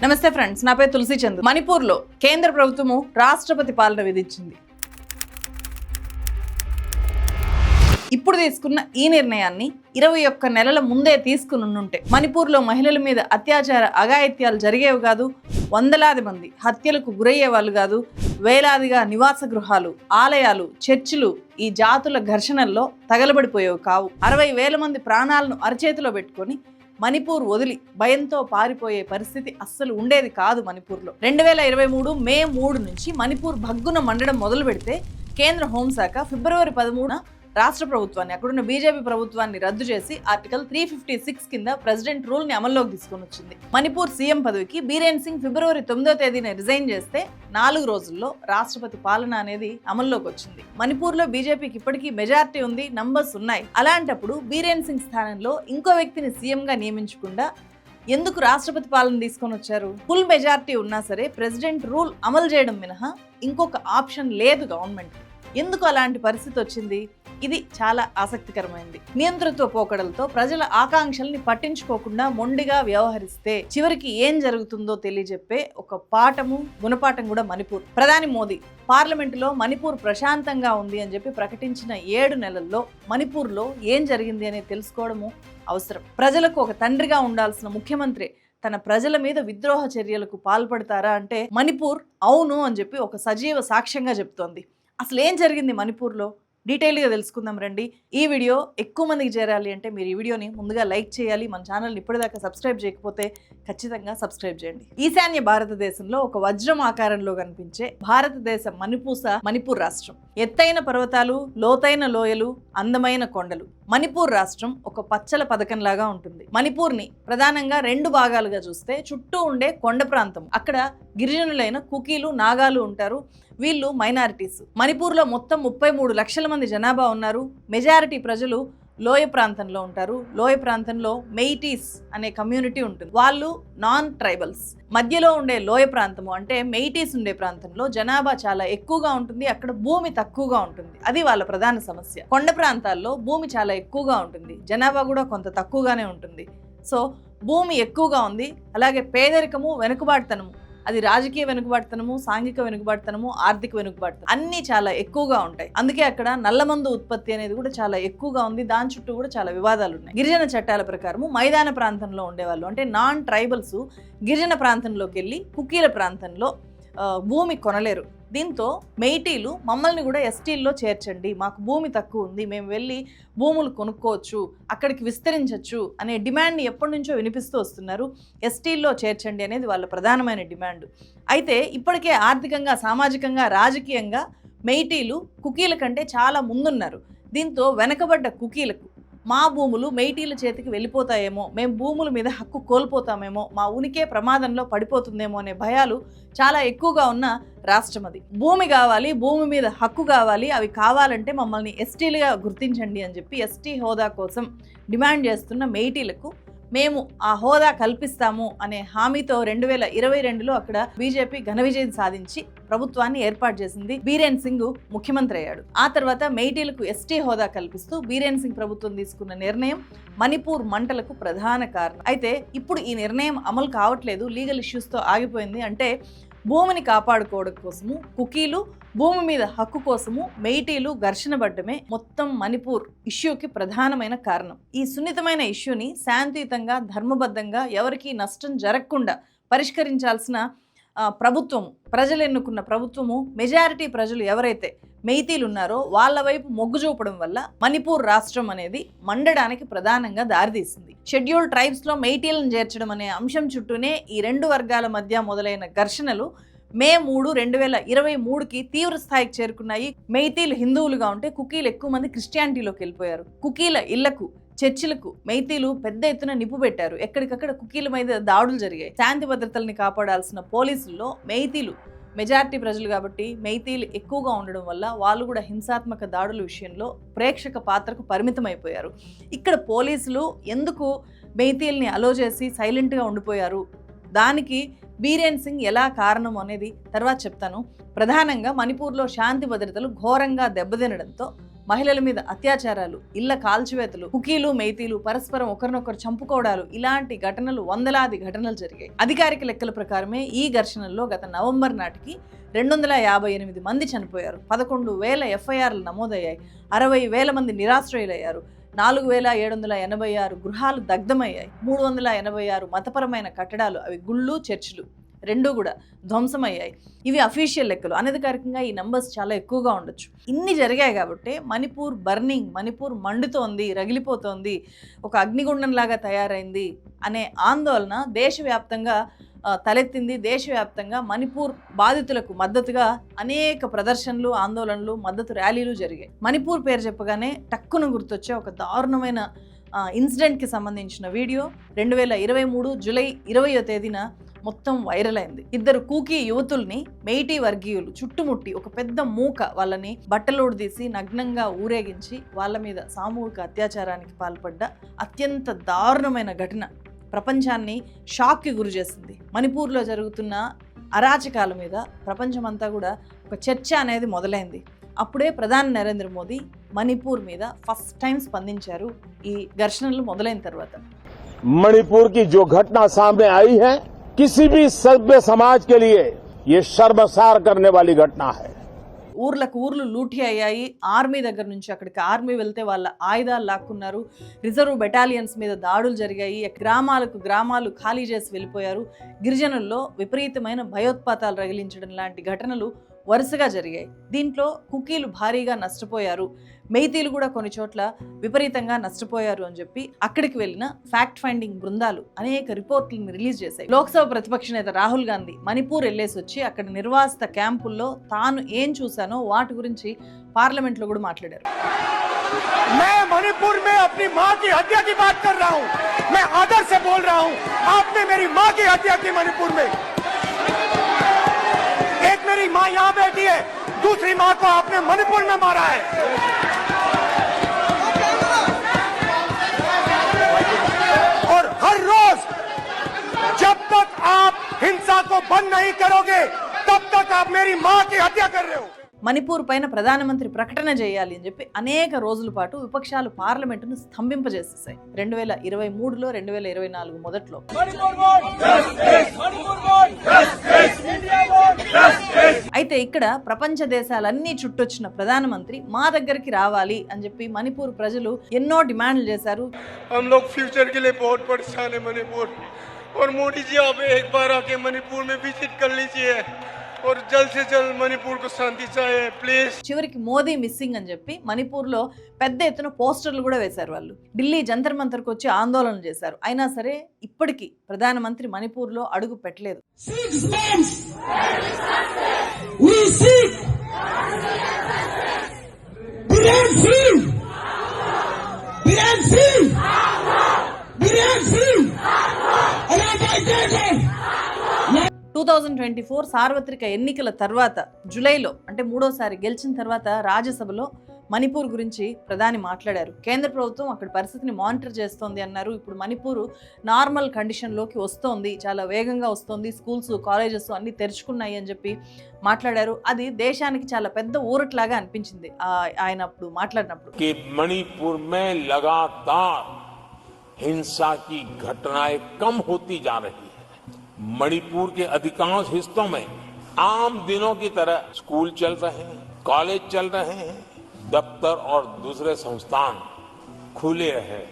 నమస్తే ఫ్రెండ్స్, నా పేరు తులసి చంద్. మణిపూర్లో కేంద్ర ప్రభుత్వము రాష్ట్రపతి పాలన విధించింది. ఇప్పుడు తీసుకున్న ఈ నిర్ణయాన్ని 21 నెలల ముందే తీసుకునుంటే మణిపూర్లో మహిళల మీద అత్యాచార అఘాయిత్యాలు జరిగేవి కాదు, వందలాది మంది హత్యలకు గురయ్యే వాళ్ళు కాదు, వేలాదిగా నివాస గృహాలు, ఆలయాలు, చర్చిలు ఈ జాతుల ఘర్షణల్లో తగలబడిపోయేవి కావు. 60,000 మంది ప్రాణాలను అరచేతిలో పెట్టుకొని మణిపూర్ వదిలి భయంతో పారిపోయే పరిస్థితి అస్సలు ఉండేది కాదు. మణిపూర్లో 2023 మే 3 నుంచి మణిపూర్ భగ్గున మండడం మొదలు పెడితే కేంద్ర హోంశాఖ ఫిబ్రవరి 13న రాష్ట్ర ప్రభుత్వాన్ని, అక్కడున్న బీజేపీ ప్రభుత్వాన్ని రద్దు చేసి ఆర్టికల్ 356 కింద ప్రెసిడెంట్ రూల్ ని అమల్లోకి తీసుకొని వచ్చింది. మణిపూర్ సీఎం పదవికి బీరేన్ సింగ్ ఫిబ్రవరి 9వ తేదీన రిజైన్ చేస్తే 4 రోజుల్లో రాష్ట్రపతి పాలన అనేది అమల్లోకి వచ్చింది. మణిపూర్లో బీజేపీకి ఇప్పటికీ మెజారిటీ ఉంది, నంబర్స్ ఉన్నాయి. అలాంటప్పుడు బీరేన్ సింగ్ స్థానంలో ఇంకో వ్యక్తిని సీఎం గా నియమించకుండా ఎందుకు రాష్ట్రపతి పాలన తీసుకొని వచ్చారు? ఫుల్ మెజారిటీ ఉన్నా సరే ప్రెసిడెంట్ రూల్ అమలు చేయడం మినహా ఇంకొక ఆప్షన్ లేదు గవర్నమెంట్. ఎందుకు అలాంటి పరిస్థితి వచ్చింది? ఇది చాలా ఆసక్తికరమైనది. నియంతృత్వ పోకడలతో ప్రజల ఆకాంక్షల్ని పట్టించుకోకుండా మొండిగా వ్యవహరిస్తే చివరికి ఏం జరుగుతుందో తెలియజెప్పే ఒక పాఠము, గుణపాఠం కూడా మణిపూర్. ప్రధాని మోదీ పార్లమెంటులో మణిపూర్ ప్రశాంతంగా ఉంది అని చెప్పి ప్రకటించిన 7 నెలల్లో మణిపూర్లో ఏం జరిగింది అనేది తెలుసుకోవడము అవసరం. ప్రజలకు ఒక తండ్రిగా ఉండాల్సిన ముఖ్యమంత్రి తన ప్రజల మీద విద్రోహ చర్యలకు పాల్పడతారా అంటే మణిపూర్ అవును అని చెప్పి ఒక సజీవ సాక్ష్యంగా చెప్తోంది. అసలు ఏం జరిగింది మణిపూర్లో డీటెయిల్గా తెలుసుకుందాం రండి. ఈ వీడియో ఎక్కువ మందికి చేరాలి అంటే మీరు ఈ వీడియోని ముందుగా లైక్ చేయాలి. మన ఛానల్ని ఇప్పటిదాకా సబ్స్క్రైబ్ చేయకపోతే ఖచ్చితంగా సబ్స్క్రైబ్ చేయండి. ఈశాన్య భారతదేశంలో ఒక వజ్రం ఆకారంలో కనిపించే భారతదేశ మణిపూర్ రాష్ట్రం. ఎత్తైన పర్వతాలు, లోతైన లోయలు, అందమైన కొండలు. మణిపూర్ రాష్ట్రం ఒక పచ్చల పథకంలాగా ఉంటుంది. మణిపూర్ని ప్రధానంగా 2 భాగాలుగా చూస్తే చుట్టూ ఉండే కొండ ప్రాంతం, అక్కడ గిరిజనులైన కుకీలు, నాగాలు ఉంటారు. వీళ్ళు మైనారిటీస్. మణిపూర్లో మొత్తం 33 లక్షల మంది జనాభా ఉన్నారు. మెజారిటీ ప్రజలు లోయ ప్రాంతంలో ఉంటారు. లోయ ప్రాంతంలో మెయిటీస్ అనే కమ్యూనిటీ ఉంటుంది. వాళ్ళు నాన్ ట్రైబల్స్. మధ్యలో ఉండే లోయ ప్రాంతము అంటే మెయిటీస్ ఉండే ప్రాంతంలో జనాభా చాలా ఎక్కువగా ఉంటుంది. అక్కడ భూమి తక్కువగా ఉంటుంది. అది వాళ్ళ ప్రధాన సమస్య. కొండ ప్రాంతాల్లో భూమి చాలా ఎక్కువగా ఉంటుంది, జనాభా కూడా కొంత తక్కువగానే ఉంటుంది. సో భూమి ఎక్కువగా ఉంది, అలాగే పేదరికము, వెనుకబాటుతనము, అది రాజకీయ వెనుకబాటుతనము, సాంఘిక వెనుకబాటుతనము, ఆర్థిక వెనుకబాటుతనం అన్నీ చాలా ఎక్కువగా ఉంటాయి. అందుకే అక్కడ నల్లమందు ఉత్పత్తి అనేది కూడా చాలా ఎక్కువగా ఉంది. దాని చుట్టూ కూడా చాలా వివాదాలు ఉన్నాయి. గిరిజన చట్టాల ప్రకారము మైదాన ప్రాంతంలో ఉండేవాళ్ళు అంటే నాన్ ట్రైబల్స్ గిరిజన ప్రాంతంలోకి వెళ్ళి కుకీల ప్రాంతంలో భూమి కొనలేరు. దీంతో మెయిటీలు మమ్మల్ని కూడా ఎస్టీల్లో చేర్చండి, మాకు భూమి తక్కువ ఉంది, మేము వెళ్ళి భూములు కొనుక్కోవచ్చు, అక్కడికి విస్తరించవచ్చు అనే డిమాండ్ని ఎప్పటి నుంచో వినిపిస్తూ వస్తున్నారు. ఎస్టీల్లో చేర్చండి అనేది వాళ్ళ ప్రధానమైన డిమాండ్. అయితే ఇప్పటికే ఆర్థికంగా, సామాజికంగా, రాజకీయంగా మెయిటీలు కుకీల కంటే చాలా ముందున్నారు. దీంతో వెనకబడ్డ కుకీలకు మా భూములు మెయిటీల చేతికి వెళ్ళిపోతాయేమో, మేము భూముల మీద హక్కు కోల్పోతామేమో, మా ఉనికే ప్రమాదంలో పడిపోతుందేమో అనే భయాలు చాలా ఎక్కువగా ఉన్న రాష్ట్రం అది. భూమి కావాలి, భూమి మీద హక్కు కావాలి, అవి కావాలంటే మమ్మల్ని ఎస్టీలుగా గుర్తించండి అని చెప్పి ఎస్టీ హోదా కోసం డిమాండ్ చేస్తున్న మెయిటీలకు మేము ఆ హోదా కల్పిస్తాము అనే హామీతో 2022లో అక్కడ బీజేపీ ఘన విజయం సాధించి ప్రభుత్వాన్ని ఏర్పాటు చేసింది. బీరేన్ సింగ్ ముఖ్యమంత్రి అయ్యాడు. ఆ తర్వాత మెయిటీలకు ఎస్టీ హోదా కల్పిస్తూ బీరేన్ సింగ్ ప్రభుత్వం తీసుకున్న నిర్ణయం మణిపూర్ మంటలకు ప్రధాన కారణం. అయితే ఇప్పుడు ఈ నిర్ణయం అమలు కావట్లేదు, లీగల్ ఇష్యూస్తో ఆగిపోయింది. అంటే భూమిని కాపాడుకోవడం కోసము కుకీలు, భూమి మీద హక్కు కోసము మెయిటీలు ఘర్షణ పడ్డమే మొత్తం మణిపూర్ ఇష్యూకి ప్రధానమైన కారణం. ఈ సున్నితమైన ఇష్యూని శాంతియుతంగా, ధర్మబద్ధంగా, ఎవరికీ నష్టం జరగకుండా పరిష్కరించాల్సిన ప్రభుత్వము, ప్రజలు ఎన్నుకున్న ప్రభుత్వము, మెజారిటీ ప్రజలు ఎవరైతే మెయిటీలు ఉన్నారో వాళ్ళ వైపు మొగ్గు చూపడం వల్ల మణిపూర్ రాష్ట్రం అనేది మండడానికి ప్రధానంగా దారితీసింది. షెడ్యూల్డ్ ట్రైబ్స్లో మెయిటీలను చేర్చడం అనే అంశం చుట్టూనే ఈ 2 వర్గాల మధ్య మొదలైన ఘర్షణలు మే 3, 2023కి తీవ్ర స్థాయికి చేరుకున్నాయి. మెయిటీలు హిందువులుగా ఉంటే కుకీలు ఎక్కువ మంది క్రిస్టియానిటీలోకి వెళ్ళిపోయారు. కుకీల ఇళ్లకు, చర్చిలకు మెయిటీలు పెద్ద ఎత్తున నిప్పు పెట్టారు. ఎక్కడికక్కడ కుకీల మీద దాడులు జరిగాయి. శాంతి భద్రతల్ని కాపాడాల్సిన పోలీసుల్లో మెయిటీలు మెజారిటీ ప్రజలు కాబట్టి మెయిటీలు ఎక్కువగా ఉండడం వల్ల వాళ్ళు కూడా హింసాత్మక దాడుల విషయంలో ప్రేక్షక పాత్రకు పరిమితమైపోయారు. ఇక్కడ పోలీసులు ఎందుకు మెయిటీల్ని అలో చేసి సైలెంట్గా ఉండిపోయారు, దానికి బీరేన్ సింగ్ ఎలా కారణం అనేది తర్వాత చెప్తాను. ప్రధానంగా మణిపూర్లో శాంతి భద్రతలు ఘోరంగా దెబ్బతినడంతో మహిళల మీద అత్యాచారాలు, ఇళ్ల కాల్చివేతలు, కుకీలు మైతీలు పరస్పరం ఒకరినొకరు చంపుకోవడాలు, ఇలాంటి ఘటనలు వందలాది ఘటనలు జరిగాయి. అధికారిక లెక్కల ప్రకారమే ఈ ఘర్షణల్లో గత నవంబర్ నాటికి 258 మంది చనిపోయారు, 11,000 ఎఫ్ఐఆర్లు నమోదయ్యాయి, 60,000 మంది నిరాశ్రయులయ్యారు, 4,786 గృహాలు దగ్ధమయ్యాయి, 386 మతపరమైన కట్టడాలు, అవి గుళ్ళు చర్చిలు రెండూ కూడా ధ్వంసమయ్యాయి. ఇవి అఫీషియల్ లెక్కలు. అనధికారికంగా ఈ నంబర్స్ చాలా ఎక్కువగా ఉండొచ్చు. ఇన్ని జరిగాయి కాబట్టి మణిపూర్ బర్నింగ్, మణిపూర్ మండుతోంది, రగిలిపోతోంది, ఒక అగ్నిగుండంలాగా తయారైంది అనే ఆందోళన దేశవ్యాప్తంగా తలెత్తింది. దేశవ్యాప్తంగా మణిపూర్ బాధితులకు మద్దతుగా అనేక ప్రదర్శనలు, ఆందోళనలు, మద్దతు ర్యాలీలు జరిగాయి. మణిపూర్ పేరు చెప్పగానే టక్కున గుర్తొచ్చే ఒక దారుణమైన ఇన్సిడెంట్కి సంబంధించిన వీడియో 2023 జూలై 20వ తేదీన మొత్తం వైరల్ అయింది. 2 కూకీ యువతుల్ని మెయిటీ వర్గీయులు చుట్టుముట్టి ఒక పెద్ద మూక వాళ్ళని బట్టలోడు తీసి నగ్నంగా ఊరేగించి వాళ్ళ మీద సామూహిక అత్యాచారానికి పాల్పడ్డ అత్యంత దారుణమైన ఘటన ప్రపంచాన్ని షాక్కి గురి చేసింది. మణిపూర్లో జరుగుతున్న అరాచకాల మీద ప్రపంచమంతా కూడా ఒక చర్చ అనేది మొదలైంది. అప్పుడే ప్రధాని నరేంద్ర మోదీ మణిపూర్ మీద ఫస్ట్ టైం స్పందించారు. ఈ ఘర్షణలు మొదలైన తర్వాత मणिपुर की जो घटना सामने आई है किसी भी सभ्य समाज के लिए ये शर्मसार करने वाली घटना है. ఊర్లకు ఊర్లు లూటీ అయ్యాయి. ఆర్మీ దగ్గర నుంచి అక్కడికి ఆర్మీ వెళ్తే వాళ్ళ ఆయుధాలు లాక్కున్నారు. రిజర్వ్ బెటాలియన్స్ మీద దాడులు జరిగాయి. గ్రామాలు ఖాళీ చేసి వెళ్ళిపోయారు. గిరిజనుల్లో విపరీతమైన భయోత్పాతాలు రగిలించడం లాంటి ఘటనలు వరుసగా జరిగాయి. దీంట్లో కుకీలు భారీగా నష్టపోయారు, మైతీలు కూడా కొన్ని చోట్ల విపరీతంగా నష్టపోయారు అని చెప్పి అక్కడికి వెళ్ళిన ఫ్యాక్ట్ ఫైండింగ్ బృందాలు అనేక రిపోర్ట్లను రిలీజ్ చేశాయి. లోక్సభ ప్రతిపక్ష నేత రాహుల్ గాంధీ మణిపూర్ వెళ్ళేసి వచ్చి అక్కడ నిర్వాసిత క్యాంపుల్లో తాను ఏం చూశానో వాటి గురించి పార్లమెంట్లో కూడా మాట్లాడారు. मैं मणिपुर में अपनी मां की हत्या की बात कर रहा हूं. मैं आदर से बोल रहा हूं. आपने मेरी मां की हत्या की मणिपुर में. एक मेरी मां यहां बैठी है, दूसरी मां को आपने मणिपुर में मारा है. और हर रोज जब तक आप हिंसा को बंद नहीं करोगे तब तक आप मेरी मां की हत्या कर रहे हो. మణిపూర్ పైన ప్రధానమంత్రి ప్రకటన చేయాలి అని చెప్పి అనేక రోజుల పాటు విపక్షాలు పార్లమెంటును స్తంభింపజేసేసాయి. 2023లో 2024 మొదట్లో అయితే ఇక్కడ ప్రపంచ దేశాలన్నీ చుట్టొచ్చిన ప్రధానమంత్రి మా దగ్గరికి రావాలి అని చెప్పి మణిపూర్ ప్రజలు ఎన్నో డిమాండ్లు చేశారు. हम लोग फ्यूचर के लिए बहुत परेशान है मणिपुर, और मोदी जी आप एक बार आके मणिपुर में विजिट कर लीजिए और जल्द से जल्द मणिपुर को शांति चाहिए प्लीज. చివరికి మోదీ మిస్సింగ్ అని చెప్పి మణిపూర్లో పెద్ద ఎత్తున పోస్టర్లు కూడా వేశారు. వాళ్ళు ఢిల్లీ జంతర్ మంతర్కి వచ్చి ఆందోళన చేశారు. అయినా సరే ఇప్పటికీ ప్రధానమంత్రి మణిపూర్లో అడుగు పెట్టలేదు. టూ 2024 సార్వత్రిక ఎన్నికల తర్వాత జూలైలో అంటే మూడోసారి గెలిచిన తర్వాత రాజ్యసభలో మణిపూర్ గురించి ప్రధాని మాట్లాడారు. కేంద్ర ప్రభుత్వం అక్కడ పరిస్థితిని మానిటర్ చేస్తోంది అన్నారు. ఇప్పుడు మణిపూర్ నార్మల్ కండిషన్లోకి వస్తోంది, చాలా వేగంగా వస్తోంది, స్కూల్స్ కాలేజెస్ అన్ని తెరుచుకున్నాయి అని చెప్పి మాట్లాడారు. అది దేశానికి చాలా పెద్ద ఊరట్లాగా అనిపించింది ఆయన అప్పుడు మాట్లాడినప్పుడు. मणिपुर में लगातार हिंसा की घटनाएं कम होती जा रही है. मणिपुर के अधिकांश हिस्सों में आम दिनों की तरह स्कूल चल रहे हैं, कॉलेज चल रहे हैं, दफ्तर और दूसरे संस्थान खुले रहे.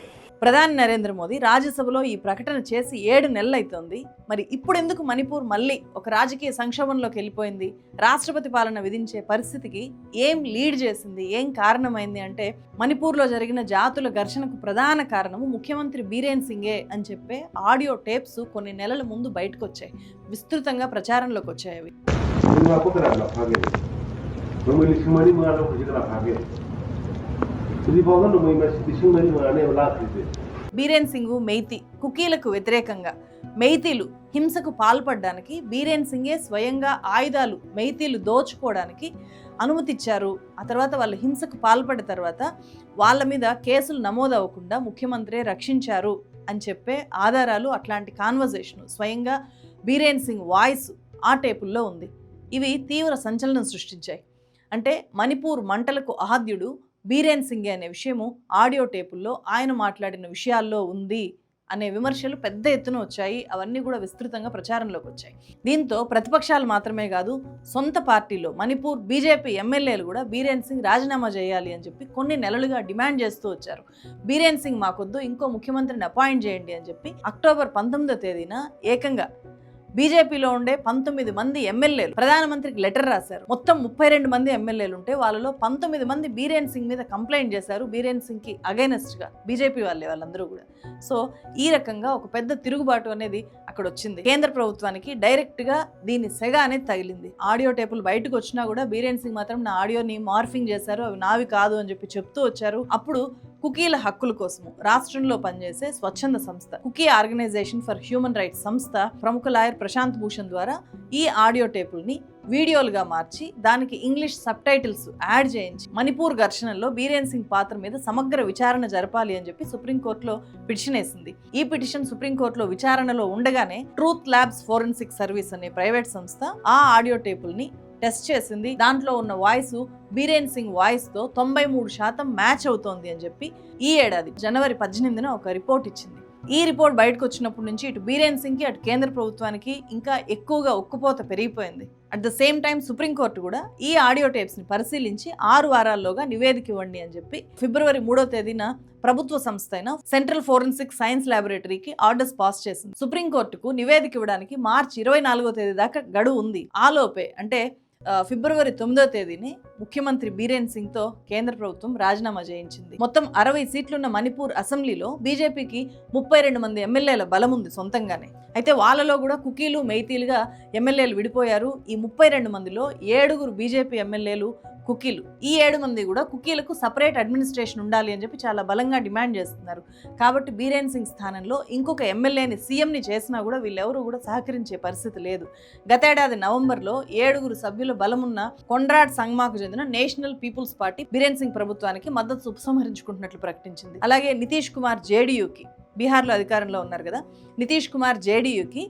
ప్రధాని నరేంద్ర మోదీ రాజ్యసభలో ఈ ప్రకటన చేసి 7 నెలలు అవుతోంది. మరి ఇప్పుడు ఎందుకు మణిపూర్ మళ్ళీ ఒక రాజకీయ సంక్షోభంలోకి వెళ్ళిపోయింది? రాష్ట్రపతి పాలన విధించే పరిస్థితికి ఏం లీడ్ చేసింది, ఏం కారణమైంది అంటే మణిపూర్లో జరిగిన జాతుల ఘర్షణకు ప్రధాన కారణము ముఖ్యమంత్రి బీరేన్ సింగే అని చెప్పే ఆడియో టేప్స్ కొన్ని నెలల ముందు బయటకు వచ్చాయి, విస్తృతంగా ప్రచారంలోకి వచ్చాయి. అవి బీరేన్ సింగ్ మైతీ కుకీలకు వ్యతిరేకంగా మైతీలు హింసకు పాల్పడడానికి బీరేన్ సింగే స్వయంగా ఆయుధాలు మైతీలు దోచుకోవడానికి అనుమతిచ్చారు. ఆ తర్వాత వాళ్ళు హింసకు పాల్పడ్డ తర్వాత వాళ్ళ మీద కేసులు నమోదు అవ్వకుండా ముఖ్యమంత్రి రక్షించారు అని చెప్పే ఆధారాలు, అట్లాంటి కాన్వర్జేషన్ స్వయంగా బీరేన్ సింగ్ వాయిస్ ఆ టేపుల్లో ఉంది. ఇవి తీవ్ర సంచలనం సృష్టించాయి. అంటే మణిపూర్ మంటలకు ఆద్యుడు బీరేన్ సింగే అనే విషయము ఆడియో టేపుల్లో ఆయన మాట్లాడిన విషయాల్లో ఉంది అనే విమర్శలు పెద్ద ఎత్తున వచ్చాయి. అవన్నీ కూడా విస్తృతంగా ప్రచారంలోకి వచ్చాయి. దీంతో ప్రతిపక్షాలు మాత్రమే కాదు, సొంత పార్టీలో మణిపూర్ బీజేపీ ఎమ్మెల్యేలు కూడా బీరేన్ సింగ్ రాజీనామా చేయాలి అని చెప్పి కొన్ని నెలలుగా డిమాండ్ చేస్తూ వచ్చారు. బీరేన్ సింగ్ మాకొద్దు, ఇంకో ముఖ్యమంత్రిని అపాయింట్ చేయండి అని చెప్పి అక్టోబర్ 19వ తేదీన ఏకంగా బీజేపీలో ఉండే 19 మంది ఎమ్మెల్యేలు ప్రధానమంత్రికి లెటర్ రాశారు. మొత్తం 32 మంది ఎమ్మెల్యేలు ఉంటే వాళ్ళలో 19 మంది బీరేన్ సింగ్ మీద కంప్లైంట్ చేశారు. బీరేన్ సింగ్కి అగైనెస్ట్గా బీజేపీ వాళ్ళందరూ కూడా. సో ఈ రకంగా ఒక పెద్ద తిరుగుబాటు అనేది అక్కడ వచ్చింది. కేంద్ర ప్రభుత్వానికి డైరెక్ట్గా దీని సెగ అనేది తగిలింది. ఆడియో టేపులు బయటకు వచ్చినా కూడా బీరేన్ సింగ్ మాత్రం నా ఆడియోని మార్ఫింగ్ చేశారు, అవి నావి కాదు అని చెప్పి చెప్తూ వచ్చారు. అప్పుడు కుకీల హక్కుల కోసము రాష్ట్రంలో పనిచేసే స్వచ్ఛంద సంస్థ Kuki organisation for human rights సంస్థ ప్రముఖ లాయర్ ప్రశాంత్ భూషణ్ ద్వారా ఈ ఆడియో టేపుల్ని వీడియోలుగా మార్చి దానికి ఇంగ్లీష్ సబ్ టైటిల్స్ యాడ్ చేయించి మణిపూర్ ఘర్షణలో బీరేన్ సింగ్ పాత్ర మీద సమగ్ర విచారణ జరపాలి అని చెప్పి సుప్రీంకోర్టులో పిటిషన్ వేసింది. ఈ పిటిషన్ సుప్రీంకోర్టులో విచారణలో ఉండగానే ట్రూత్ ల్యాబ్స్ ఫోరెన్సిక్ సర్వీస్ అనే ప్రైవేట్ సంస్థ ఆ ఆడియో టేపుల్ని టెస్ట్ చేసింది. దాంట్లో ఉన్న వాయిస్ బీరేన్ సింగ్ వాయిస్ తో 93% మ్యాచ్ అవుతోంది అని చెప్పి ఈ ఏడాది జనవరి 18న ఒక రిపోర్ట్ ఇచ్చింది. ఈ రిపోర్ట్ బయటకు వచ్చినప్పటి నుంచి ఇటు బీరేన్ సింగ్ కి అటు కేంద్ర ప్రభుత్వానికి ఇంకా ఎక్కువగా ఉక్కుపోత పెరిగిపోయింది. At the same time supreme court కూడా ఈ ఆడియో టేప్స్ ని పరిశీలించి 6 వారాల్లోగా నివేదిక ఇవ్వండి అని చెప్పి ఫిబ్రవరి 3వ తేదీన ప్రభుత్వ సంస్థ అయిన సెంట్రల్ ఫోరెన్సిక్ సైన్స్ ల్యాబొరేటరీకి ఆర్డర్స్ పాస్ చేసింది. సుప్రీంకోర్టుకు నివేదిక ఇవ్వడానికి మార్చి 24వ తేదీ దాకా గడువు ఉంది. ఆలోపే అంటే ఫిబ్రవరి 9వ తేదీని ముఖ్యమంత్రి బీరేన్ సింగ్ తో కేంద్ర ప్రభుత్వం రాజీనామా చేయించింది. మొత్తం 60 సీట్లున్న మణిపూర్ అసెంబ్లీలో బీజేపీకి 32 మంది ఎమ్మెల్యేల బలం ఉంది సొంతంగానే. అయితే వాళ్ళలో కూడా కుకీలు మెయితీలుగా ఎమ్మెల్యేలు విడిపోయారు. ఈ 32 మందిలో 7 బీజేపీ ఎమ్మెల్యేలు కుకీలు. ఈ 7 మంది కూడా కుకీలకు సపరేట్ అడ్మినిస్ట్రేషన్ ఉండాలి అని చెప్పి చాలా బలంగా డిమాండ్ చేస్తున్నారు. కాబట్టి బీరేన్ సింగ్ స్థానంలో ఇంకొక ఎమ్మెల్యేని సీఎంని చేసినా కూడా వీళ్ళెవరూ కూడా సహకరించే పరిస్థితి లేదు. గతేడాది నవంబర్లో 7 సభ్యుల బలమున్న కొండ్రాడ్ సంగ్మాకు చెందిన నేషనల్ పీపుల్స్ పార్టీ బీరేన్ సింగ్ ప్రభుత్వానికి మద్దతు ఉపసంహరించుకుంటున్నట్లు ప్రకటించింది. అలాగే నితీష్ కుమార్ జేడీయూకి, బీహార్లో అధికారంలో ఉన్నారు కదా, నితీష్ కుమార్ జేడీయూకి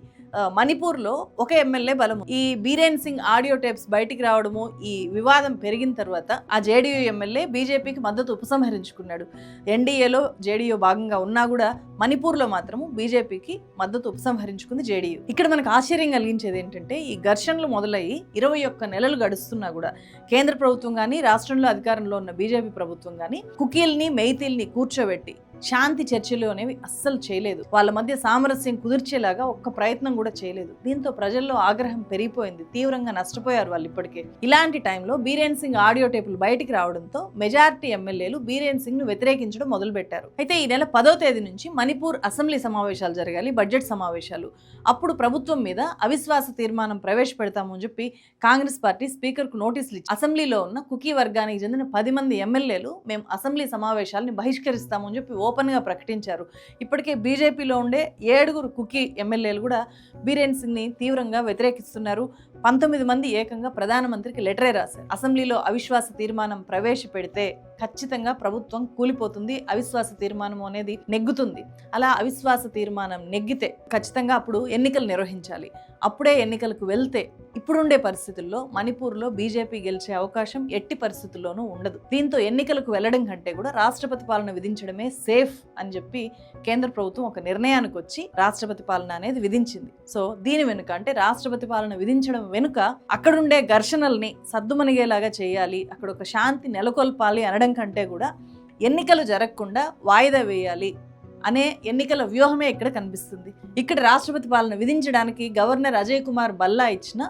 మణిపూర్లో ఒక ఎమ్మెల్యే బలము. ఈ బీరేన్ సింగ్ ఆడియో టేప్స్ బయటికి రావడము, ఈ వివాదం పెరిగిన తర్వాత ఆ జేడీయూ ఎమ్మెల్యే బీజేపీకి మద్దతు ఉపసంహరించుకున్నాడు. ఎన్డీఏలో జేడీయూ భాగంగా ఉన్నా కూడా మణిపూర్లో మాత్రము బీజేపీకి మద్దతు ఉపసంహరించుకుంది జేడీయూ. ఇక్కడ మనకు ఆశ్చర్యం కలిగించేది ఏంటంటే ఈ ఘర్షణలు మొదలయ్యి 21 నెలలు గడుస్తున్నా కూడా కేంద్ర ప్రభుత్వం కానీ రాష్ట్రంలో అధికారంలో ఉన్న బీజేపీ ప్రభుత్వం కానీ కుకీల్ని మెయితీల్ని కూర్చోబెట్టి శాంతి చర్చలు అనేవి అస్సలు చేయలేదు. వాళ్ళ మధ్య సామరస్యం కుదిర్చేలాగా ఒక్క ప్రయత్నం కూడా చేయలేదు. దీంతో ప్రజల్లో ఆగ్రహం పెరిగిపోయింది. తీవ్రంగా నష్టపోయారు వాళ్ళు ఇప్పటికే. ఇలాంటి టైంలో బీరేన్ సింగ్ ఆడియో టేపులు బయటికి రావడంతో మెజారిటీ ఎమ్మెల్యేలు బీరేన్ సింగ్ ను వ్యతిరేకించడం మొదలుపెట్టారు. అయితే ఈ నెల 10వ తేదీ నుంచి మణిపూర్ అసెంబ్లీ సమావేశాలు జరగాలి, బడ్జెట్ సమావేశాలు. అప్పుడు ప్రభుత్వం మీద అవిశ్వాస తీర్మానం ప్రవేశపెడతామని చెప్పి కాంగ్రెస్ పార్టీ స్పీకర్ కు నోటీసులు ఇచ్చి అసెంబ్లీలో ఉన్న కుకీ వర్గానికి చెందిన 10 మంది ఎమ్మెల్యేలు మేము అసెంబ్లీ సమావేశాలని బహిష్కరిస్తామని చెప్పి ఓపెన్ గా ప్రకటించారు. ఇప్పటికే బీజేపీలో ఉండే 7 కుకీ ఎమ్మెల్యేలు కూడా బీరేన్ సింగ్ ని తీవ్రంగా వ్యతిరేకిస్తున్నారు. 19 మంది ఏకంగా ప్రధానమంత్రికి లెటరే రాశారు. అసెంబ్లీలో అవిశ్వాస తీర్మానం ప్రవేశపెడితే ఖచ్చితంగా ప్రభుత్వం కూలిపోతుంది, అవిశ్వాస తీర్మానం అనేది నెగ్గుతుంది. అలా అవిశ్వాస తీర్మానం నెగ్గితే ఖచ్చితంగా అప్పుడు ఎన్నికలు నిర్వహించాలి. అప్పుడే ఎన్నికలకు వెళ్తే ఇప్పుడుండే పరిస్థితుల్లో మణిపూర్లో బీజేపీ గెలిచే అవకాశం ఎట్టి పరిస్థితుల్లోనూ ఉండదు. దీంతో ఎన్నికలకు వెళ్లడం కంటే కూడా రాష్ట్రపతి పాలన విధించడమే సేఫ్ అని చెప్పి కేంద్ర ప్రభుత్వం ఒక నిర్ణయానికి వచ్చి రాష్ట్రపతి పాలన అనేది విధించింది. సో దీని వెనుక అంటే రాష్ట్రపతి పాలన విధించడం వెనుక అక్కడుండే ఘర్షణల్ని సద్దుమణిగేలాగా చేయాలి, అక్కడ ఒక శాంతి నెలకొల్పాలి అనడం కంటే కూడా ఎన్నికలు జరగకుండా వాయిదా వేయాలి అనే ఎన్నికల వ్యూహమే ఇక్కడ కనిపిస్తుంది. ఇక్కడ రాష్ట్రపతి పాలన విధించడానికి గవర్నర్ అజయ్ కుమార్ భల్లా ఇచ్చిన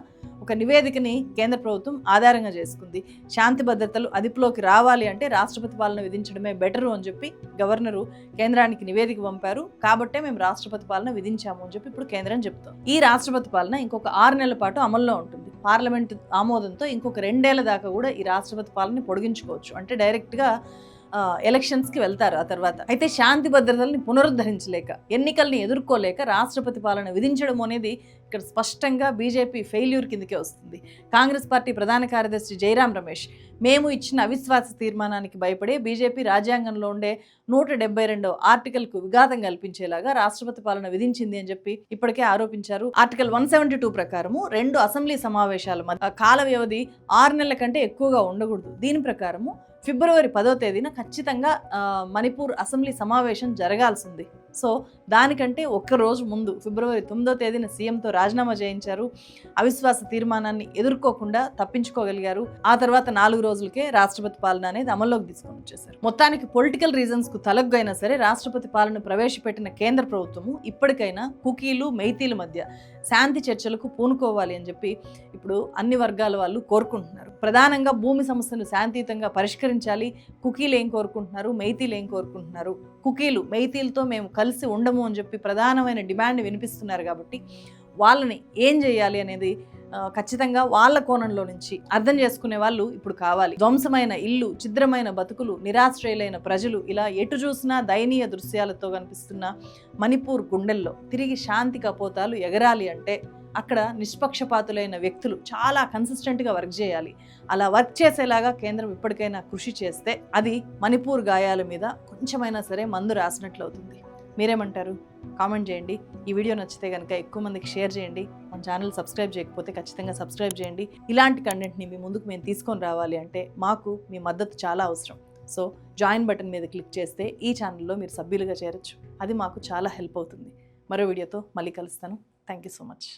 ఒక నివేదికని కేంద్ర ప్రభుత్వం ఆధారంగా చేసుకుంది. శాంతి భద్రతలు అదుపులోకి రావాలి అంటే రాష్ట్రపతి పాలన విధించడమే బెటరు అని చెప్పి గవర్నరు కేంద్రానికి నివేదిక పంపారు. కాబట్టే మేము రాష్ట్రపతి పాలన విధించాము అని చెప్పి ఇప్పుడు కేంద్రం చెప్తాం. ఈ రాష్ట్రపతి పాలన ఇంకొక 6 నెలల పాటు అమల్లో ఉంటుంది. పార్లమెంటు ఆమోదంతో ఇంకొక 2 ఏళ్ల దాకా కూడా ఈ రాష్ట్రపతి పాలన పొడిగించుకోవచ్చు. అంటే డైరెక్ట్గా ఎలక్షన్స్కి వెళ్తారు ఆ తర్వాత. అయితే శాంతి భద్రతల్ని పునరుద్ధరించలేక, ఎన్నికల్ని ఎదుర్కోలేక రాష్ట్రపతి పాలన విధించడం అనేది ఇక్కడ స్పష్టంగా బీజేపీ ఫెయిల్యూర్ కిందకే వస్తుంది. కాంగ్రెస్ పార్టీ ప్రధాన కార్యదర్శి జైరాం రమేష్ మేము ఇచ్చిన అవిశ్వాస తీర్మానానికి భయపడే బీజేపీ రాజ్యాంగంలో ఉండే 172వ ఆర్టికల్కు విఘాతం కల్పించేలాగా రాష్ట్రపతి పాలన విధించింది అని చెప్పి ఇప్పటికే ఆరోపించారు. ఆర్టికల్ 172 ప్రకారము 2 అసెంబ్లీ సమావేశాల మధ్య కాల వ్యవధి 6 నెలల కంటే ఎక్కువగా ఉండకూడదు. దీని ప్రకారము ఫిబ్రవరి 10వ తేదీన ఖచ్చితంగా మణిపూర్ అసెంబ్లీ సమావేశం జరగాల్సింది. సో దానికంటే ఒక్కరోజు ముందు ఫిబ్రవరి 9వ తేదీన సీఎంతో రాజీనామా చేయించారు. అవిశ్వాస తీర్మానాన్ని ఎదుర్కోకుండా తప్పించుకోగలిగారు. ఆ తర్వాత 4 రోజులకే రాష్ట్రపతి పాలన అనేది అమల్లోకి తీసుకొని వచ్చేశారు. మొత్తానికి పొలిటికల్ రీజన్స్కు తలగ్గైనా సరే రాష్ట్రపతి పాలన ప్రవేశపెట్టిన కేంద్ర ప్రభుత్వము ఇప్పటికైనా కుకీలు మెయితీల మధ్య శాంతి చర్చలకు పూనుకోవాలి అని చెప్పి ఇప్పుడు అన్ని వర్గాల వాళ్ళు కోరుకుంటున్నారు. ప్రధానంగా భూమి సమస్యను శాంతియుతంగా పరిష్కరించాలి. కుకీలు ఏం కోరుకుంటున్నారు, మెయితీలు ఏం కోరుకుంటున్నారు, కుకీలు మెయితీలతో మేము కలిసి ఉండము అని చెప్పి ప్రధానమైన డిమాండ్ వినిపిస్తున్నారు. కాబట్టి వాళ్ళని ఏం చేయాలి అనేది ఖచ్చితంగా వాళ్ళ కోణంలో నుంచి అర్థం చేసుకునే వాళ్ళు ఇప్పుడు కావాలి. ధ్వంసమైన ఇల్లు, ఛిద్రమైన బతుకులు, నిరాశ్రయులైన ప్రజలు, ఇలా ఎటు చూసినా దయనీయ దృశ్యాలతో కనిపిస్తున్న మణిపూర్ గుండెల్లో తిరిగి శాంతి కపోతాలు ఎగరాలి అంటే అక్కడ నిష్పక్షపాతులైన వ్యక్తులు చాలా కన్సిస్టెంట్గా వర్క్ చేయాలి. అలా వర్క్ చేసేలాగా కేంద్రం ఇప్పటికైనా కృషి చేస్తే అది మణిపూర్ గాయాల మీద కొంచెమైనా సరే మందు రాసినట్లు అవుతుంది. మీరేమంటారు? కామెంట్ చేయండి. ఈ వీడియో నచ్చితే కనుక ఎక్కువ మందికి షేర్ చేయండి. మన ఛానల్ సబ్స్క్రైబ్ చేయకపోతే ఖచ్చితంగా సబ్స్క్రైబ్ చేయండి. ఇలాంటి కంటెంట్ని మీ ముందుకు మేము తీసుకొని రావాలి అంటే మాకు మీ మద్దతు చాలా అవసరం. సో జాయిన్ బటన్ మీద క్లిక్ చేస్తే ఈ ఛానల్లో మీరు సభ్యులుగా చేరొచ్చు. అది మాకు చాలా హెల్ప్ అవుతుంది. మరో వీడియోతో మళ్ళీ కలుస్తాను. Thank you so much.